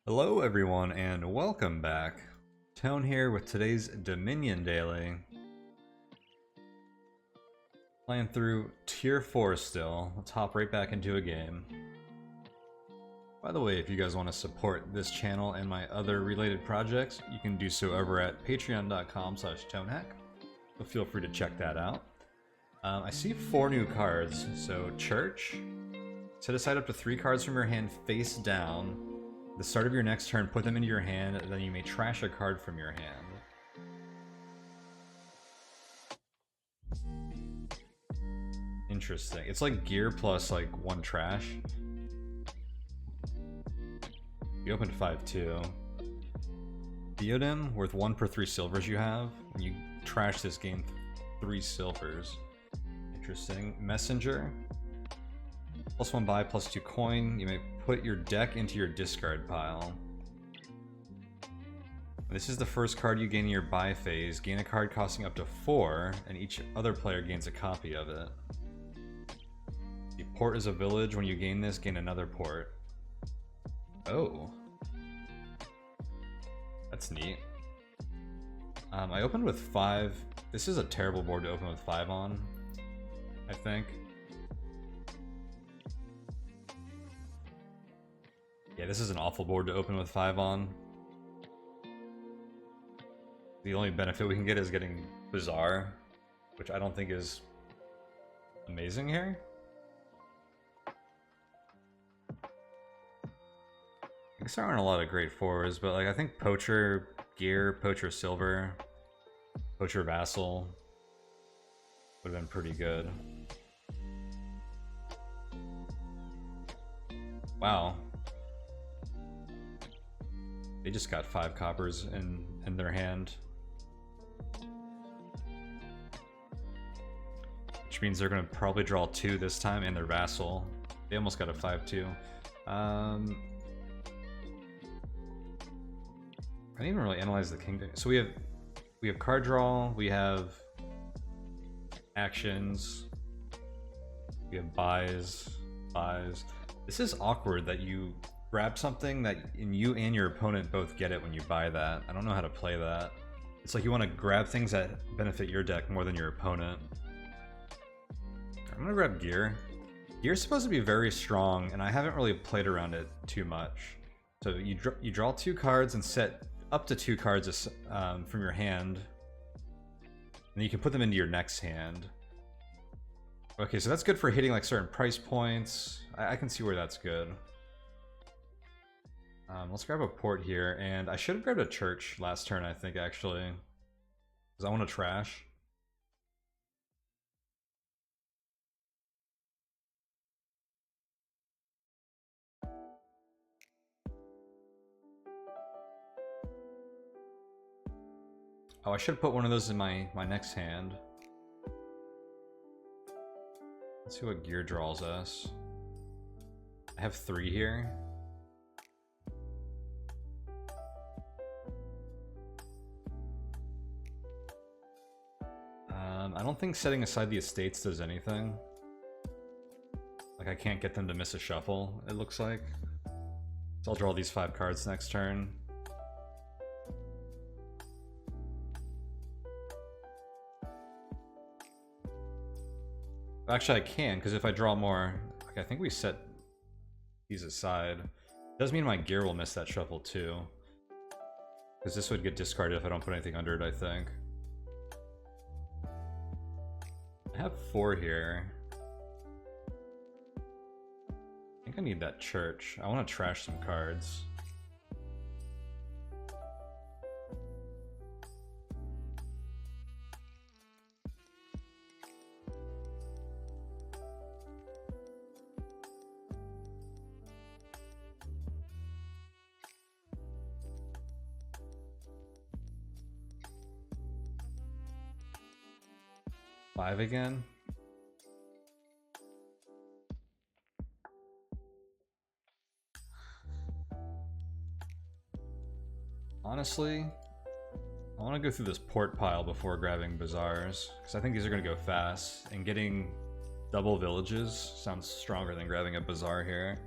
Hello everyone and welcome back. Tone here with today's Dominion Daily. Playing through Tier 4 still. Let's hop right back into a game. By the way, if you guys want to support this channel and my other related projects, you can do so over at patreon.com/tonehack. So feel free to check that out. I see 4 new cards. So Church. Set aside up to 3 cards from your hand face down. At the start of your next turn, put them into your hand, then you may trash a card from your hand. Interesting. It's like gear plus like 1 trash. You opened 5-2. Diadem, worth 1 per 3 silvers you have. When you trash this game, 3 silvers. Interesting. Messenger. +1 buy, +2 coin. You may put your deck into your discard pile. This is the first card you gain in your buy phase. Gain a card costing up to 4, and each other player gains a copy of it. The port is a village. When you gain this, gain another port. Oh. That's neat. I opened with 5. This is a terrible board to open with 5 on, I think. Yeah, this is an awful board to open with 5 on. The only benefit we can get is getting Bizarre, which I don't think is amazing here. I guess there aren't a lot of great 4s, but like I think Poacher Gear, Poacher Silver, Poacher Vassal would have been pretty good. Wow. They just got 5 coppers in their hand. Which means they're going to probably draw 2 this time and their Vassal. They almost got a 5-2. I didn't even really analyze the kingdom. So we have card draw, we have actions, we have buys. This is awkward that you grab something that you and your opponent both get it when you buy that. I don't know how to play that. It's like you want to grab things that benefit your deck more than your opponent. I'm gonna grab Gear. Gear's supposed to be very strong, and I haven't really played around it too much. So you draw 2 cards and set up to 2 cards from your hand, and you can put them into your next hand. Okay, so that's good for hitting like certain price points. I can see where that's good. Let's grab a port here, and I should have grabbed a Church last turn, I think, actually. Because I want to trash. Oh, I should have put one of those in my next hand. Let's see what Gear draws us. I have 3 here. I don't think setting aside the estates does anything. Like I can't get them to miss a shuffle, it looks like. So I'll draw these 5 cards next turn. Actually I can, because if I draw more, like I think we set these aside. It does mean my Gear will miss that shuffle too. Because this would get discarded if I don't put anything under it, I think. I have 4 here. I think I need that Church. I want to trash some cards. Five again. Honestly, I want to go through this port pile before grabbing Bazaars, because I think these are going to go fast, and getting double villages sounds stronger than grabbing a Bazaar here.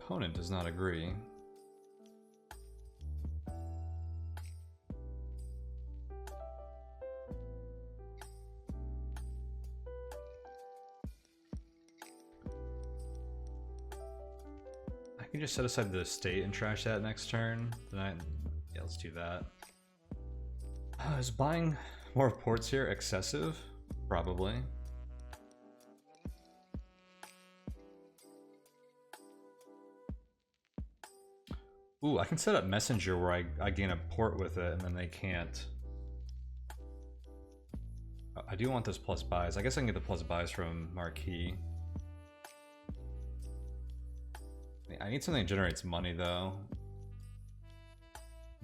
opponent does not agree. I can just set aside the state and trash that next turn. Yeah, let's do that. Is buying more ports here excessive? Probably. Ooh, I can set up Messenger where I gain a port with it and then they can't. I do want those plus buys. I guess I can get the plus buys from Marquis. I need something that generates money though.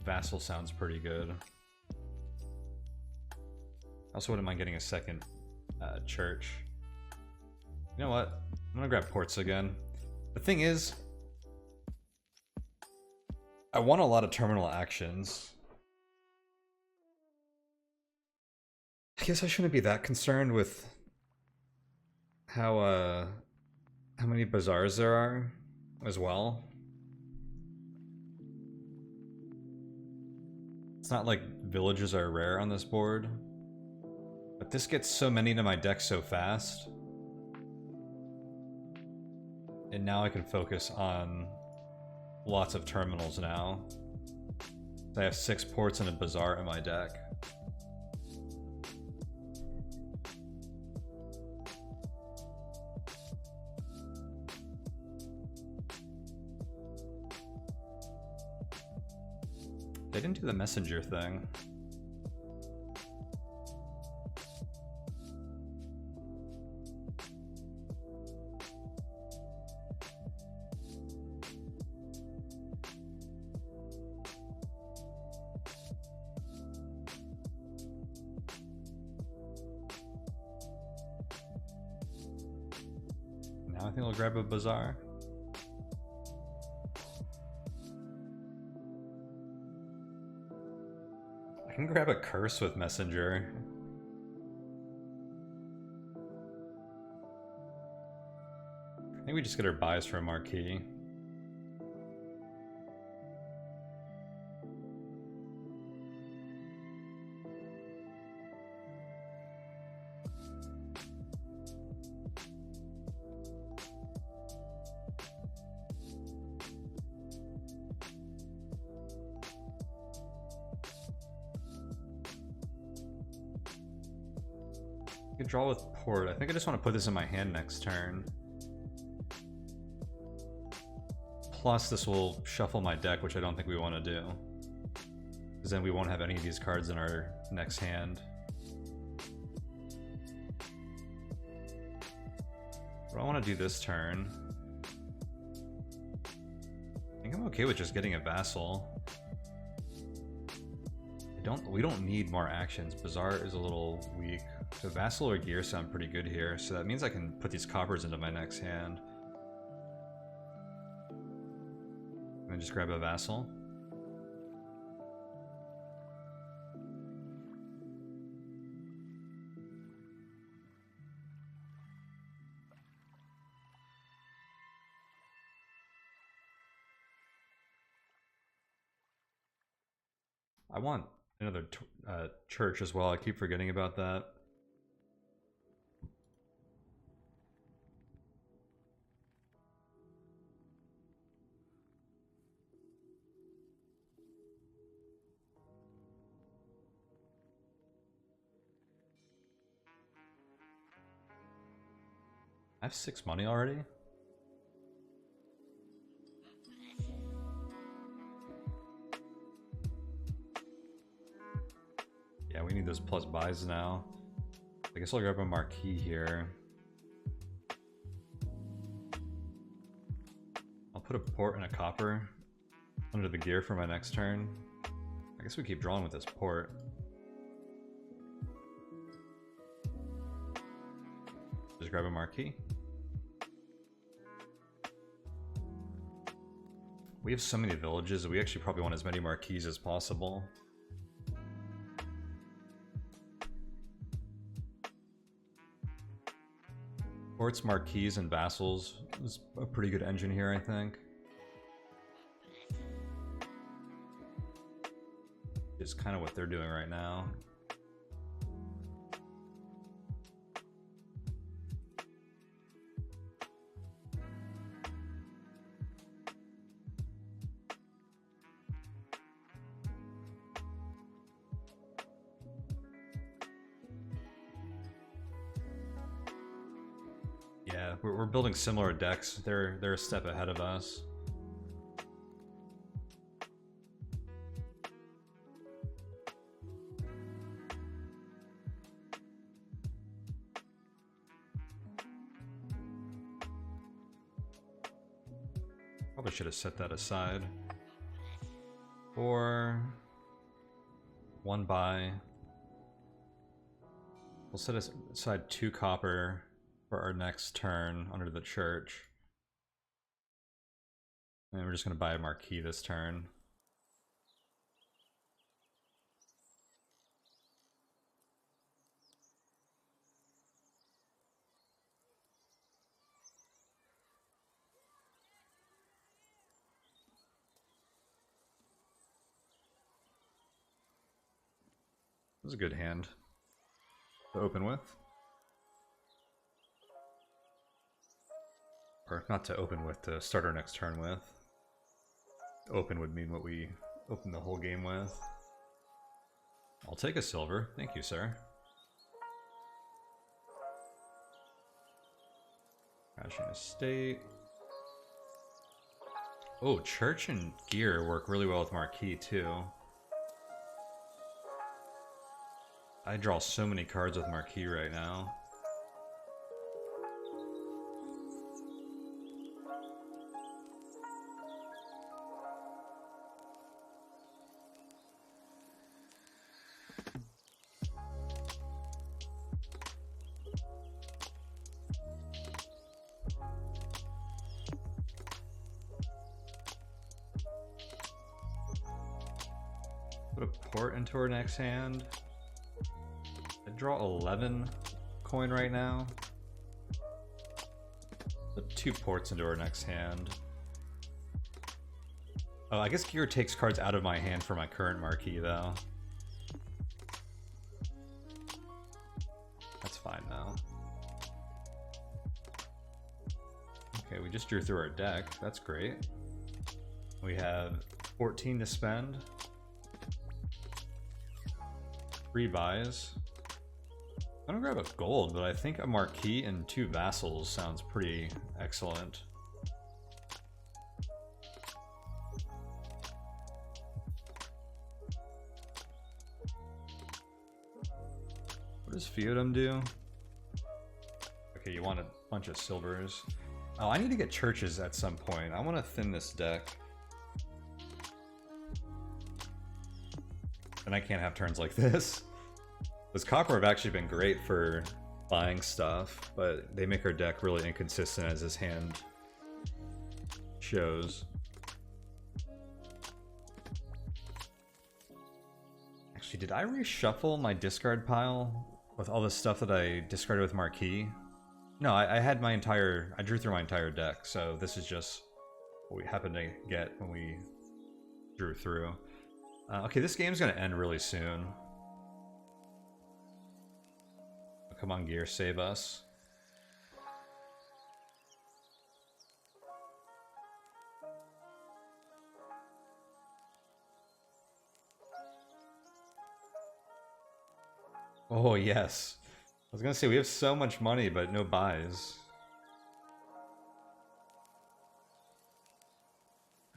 Vassal sounds pretty good. I also wouldn't mind getting a second church. You know what? I'm gonna grab ports again. The thing is, I want a lot of terminal actions. I guess I shouldn't be that concerned with how many bazaars there are as well. It's not like villages are rare on this board, but this gets so many to my deck so fast. And now I can focus on lots of terminals now. I have 6 ports and a bazaar in my deck. They didn't do the messenger thing. Now I think I'll grab a bazaar. I can grab a curse with messenger. I think we just get our buys from Marquis. I could draw with port. I think I just want to put this in my hand next turn. Plus this will shuffle my deck, which I don't think we want to do. Because then we won't have any of these cards in our next hand. What do I want to do this turn? I think I'm okay with just getting a vassal. We don't need more actions. Bazaar is a little weak. So vassal or gear sound pretty good here. So that means I can put these coppers into my next hand. And then just grab a vassal. I want another church as well. I keep forgetting about that. I have 6 money already. Yeah, we need those plus buys now. I guess I'll grab a Marquis here. I'll put a port and a copper under the gear for my next turn. I guess we keep drawing with this port. Just grab a Marquis. We have so many villages, we actually probably want as many Marquises as possible. Ports, Marquis, and vassals is a pretty good engine here, I think. is kind of what they're doing right now. Yeah, we're building similar decks. They're a step ahead of us. Probably should have set that aside. Or one buy. We'll set aside 2 copper for our next turn under the church. And we're just going to buy a marquee this turn. This is a good hand to open with. Or not to open with, to start our next turn with. Open would mean what we open the whole game with. I'll take a silver. Thank you, sir. Crashing Estate. Oh, Church and Gear work really well with Marquis, too. I draw so many cards with Marquis right now. Put a port into our next hand. I draw 11 coin right now. Put 2 ports into our next hand. Oh, I guess Gear takes cards out of my hand for my current marquee, though. That's fine now. Okay, we just drew through our deck. That's great. We have 14 to spend. 3 buys. I'm gonna grab a gold, but I think a marquee and 2 vassals sounds pretty excellent. What does Feudum do? Okay, you want a bunch of silvers. Oh, I need to get churches at some point. I want to thin this deck. And I can't have turns like this. Those copper have actually been great for buying stuff, but they make our deck really inconsistent, as his hand shows. Actually, did I reshuffle my discard pile with all the stuff that I discarded with Marquis? No, I had my entire... I drew through my entire deck, so this is just what we happened to get when we drew through. Okay, this game's gonna end really soon. Oh, come on, Gear, save us. Oh, yes. I was gonna say, we have so much money, but no buys.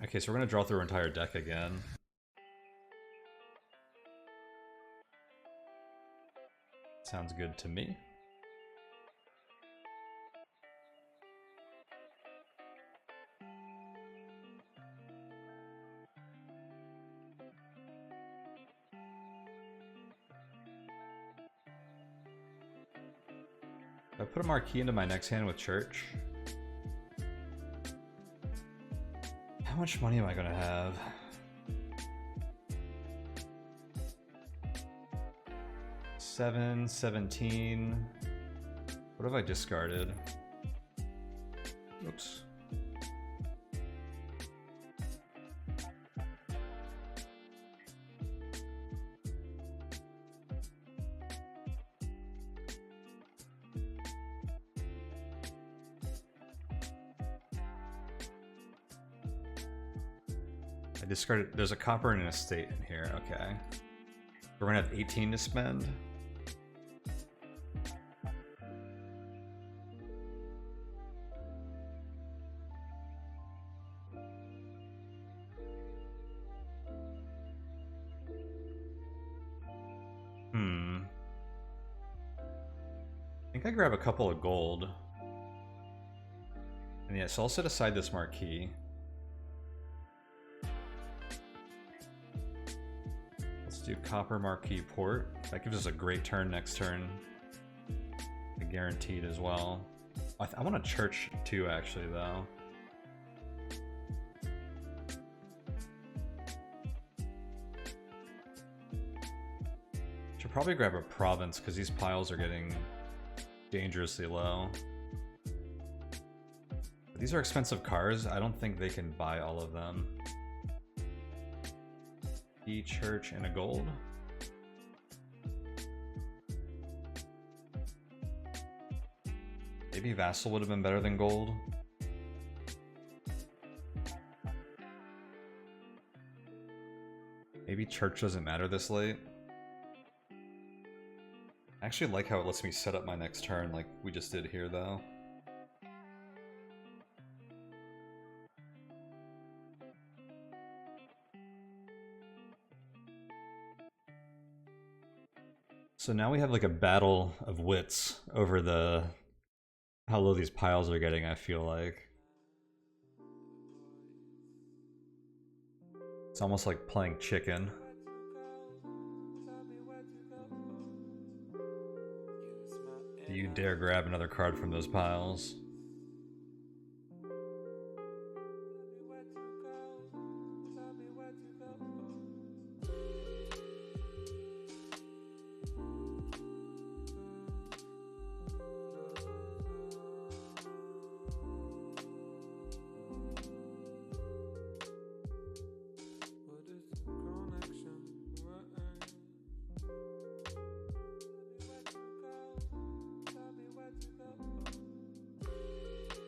Okay, so we're gonna draw through our entire deck again. Sounds good to me. I put a marquee into my next hand with Church. How much money am I gonna have? Seven, 17. What have I discarded? Oops. I discarded. There's a copper and an estate in here. Okay. We're gonna have 18 to spend. I think I grab a couple of gold. And yeah, so I'll set aside this marquee. Let's do copper marquee port. That gives us a great turn next turn. Guaranteed as well. I want a church too, actually, though. Should probably grab a province because these piles are getting dangerously low. These are expensive cars. I don't think they can buy all of them. E church and a gold. Maybe vassal would have been better than gold. Maybe church doesn't matter this late. I actually like how it lets me set up my next turn like we just did here, though. So now we have like a battle of wits over how low these piles are getting, I feel like. It's almost like playing chicken. Do you dare grab another card from those piles?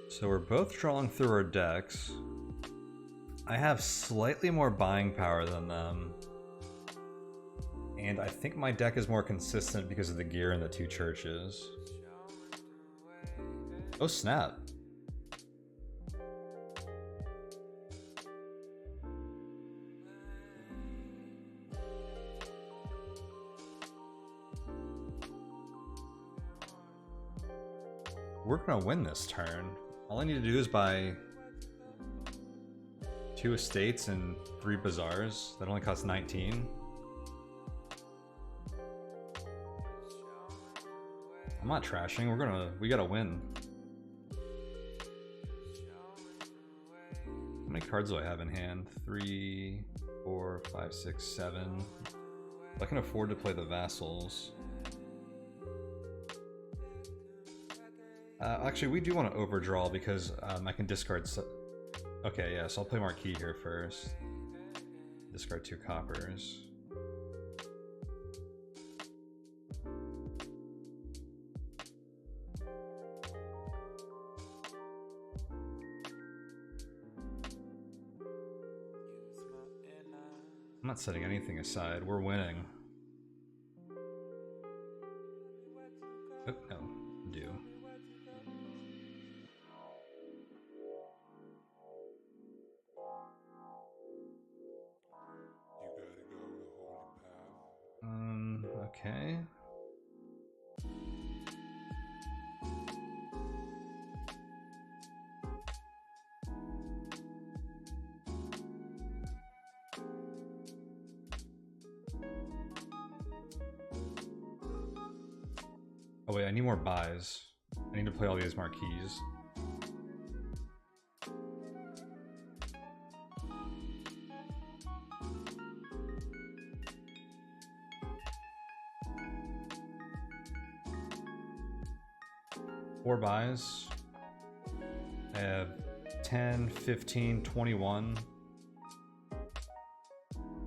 So we're both drawing through our decks. I have slightly more buying power than them. And I think my deck is more consistent because of the gear and the two churches. Oh snap. We're gonna win this turn. All I need to do is buy 2 estates and 3 bazaars. That only costs 19. I'm not trashing. We gotta win. How many cards do I have in hand? 3, 4, 5, 6, 7. I can afford to play the vassals. Actually, we do want to overdraw because I can discard. Okay, yeah, so I'll play Marquis here first. Discard 2 coppers. I'm not setting anything aside. We're winning. Oh, no, do. Okay. Oh wait, I need more buys. I need to play all these Marquises. Four buys. I have 10, 15, 21.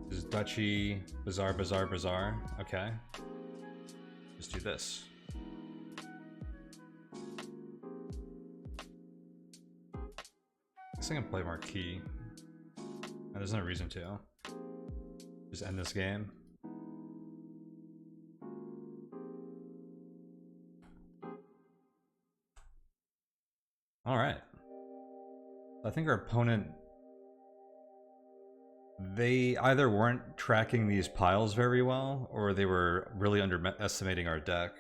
This is Duchy, Bazaar, Bazaar, Bazaar. Okay. Just do this. I guess I can play Marquis. There's no reason to. Just end this game. Alright. I think our opponent... They either weren't tracking these piles very well, or they were really underestimating our deck.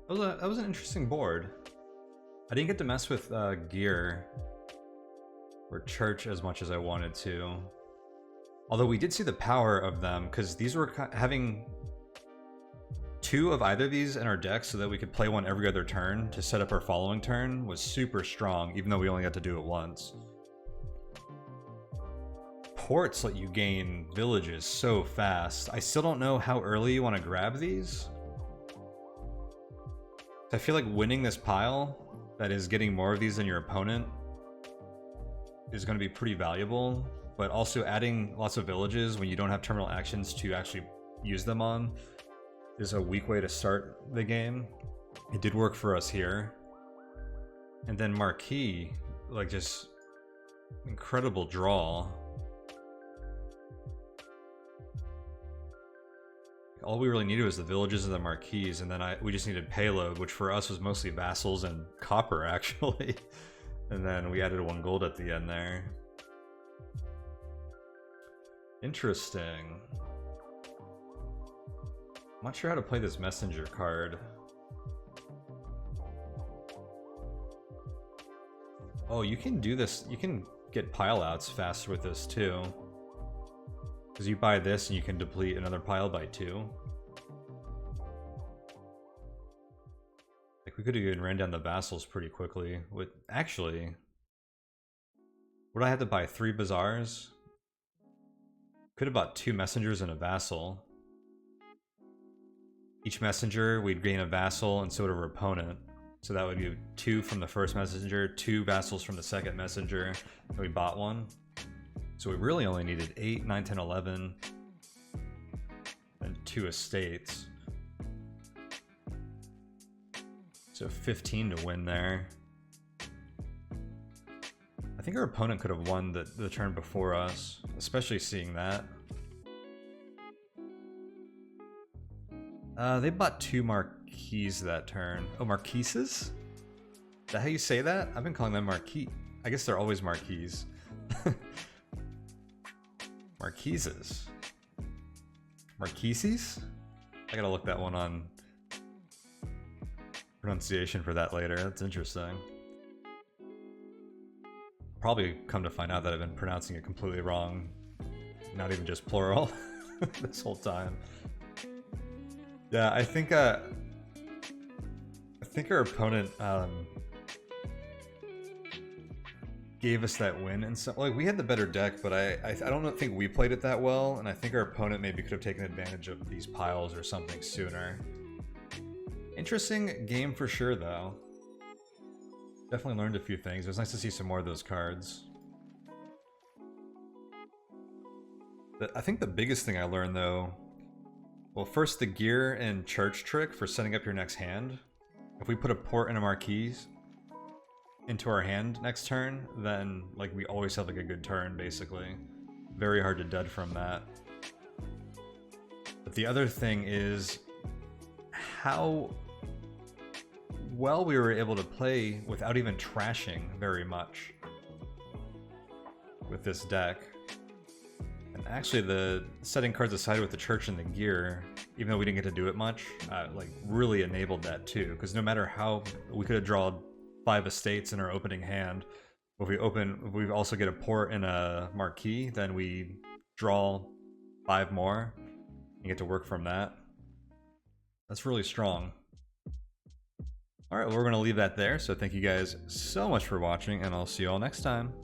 That was an interesting board. I didn't get to mess with gear or church as much as I wanted to. Although we did see the power of them, because these were having 2 of either of these in our deck so that we could play one every other turn to set up our following turn was super strong, even though we only got to do it once. Ports let you gain villages so fast. I still don't know how early you want to grab these. I feel like winning this pile, that is getting more of these than your opponent, is going to be pretty valuable, but also adding lots of villages when you don't have terminal actions to actually use them on is a weak way to start the game. It did work for us here. And then Marquis, like, just incredible draw. All we really needed was the villages and the Marquises, and then we just needed payload, which for us was mostly vassals and copper, actually. And then we added 1 gold at the end there. Interesting. I'm not sure how to play this messenger card. Oh, you can do this. You can get pile outs faster with this too. Because you buy this and you can deplete another pile by 2. Like, we could have even ran down the vassals pretty quickly. Actually, would I have to buy 3 bazaars? Could have bought 2 messengers and a vassal. Each messenger, we'd gain a vassal, and so would our opponent. So that would be 2 from the first messenger, 2 vassals from the second messenger, and we bought 1. So we really only needed 8, 9, 10, 11, and 2 estates. So 15 to win there. I think our opponent could have won the turn before us, especially seeing that. They bought 2 Marquises that turn. Oh, Marquises? Is that how you say that? I've been calling them Marquis. I guess they're always Marquises. Marquises. Marquises? I gotta look that one on pronunciation for that later. That's interesting. Probably come to find out that I've been pronouncing it completely wrong. Not even just plural this whole time. Yeah, I think our opponent gave us that win, and so like we had the better deck, but I don't think we played it that well, and I think our opponent maybe could have taken advantage of these piles or something sooner. Interesting game for sure, though. Definitely learned a few things. It was nice to see some more of those cards. I think the biggest thing I learned, though, well, first the gear and church trick for setting up your next hand. If we put a port and a Marquise into our hand next turn, then like we always have like a good turn, basically. Very hard to dud from that. But the other thing is how well we were able to play without even trashing very much with this deck. And actually, the setting cards aside with the church and the gear, even though we didn't get to do it much, like really enabled that too. Because no matter how we could have drawn 5 estates in our opening hand, if we also get a port and a marquee, then we draw 5 more and get to work from that. That's really strong. Alright, well, we're going to leave that there, so thank you guys so much for watching, and I'll see you all next time.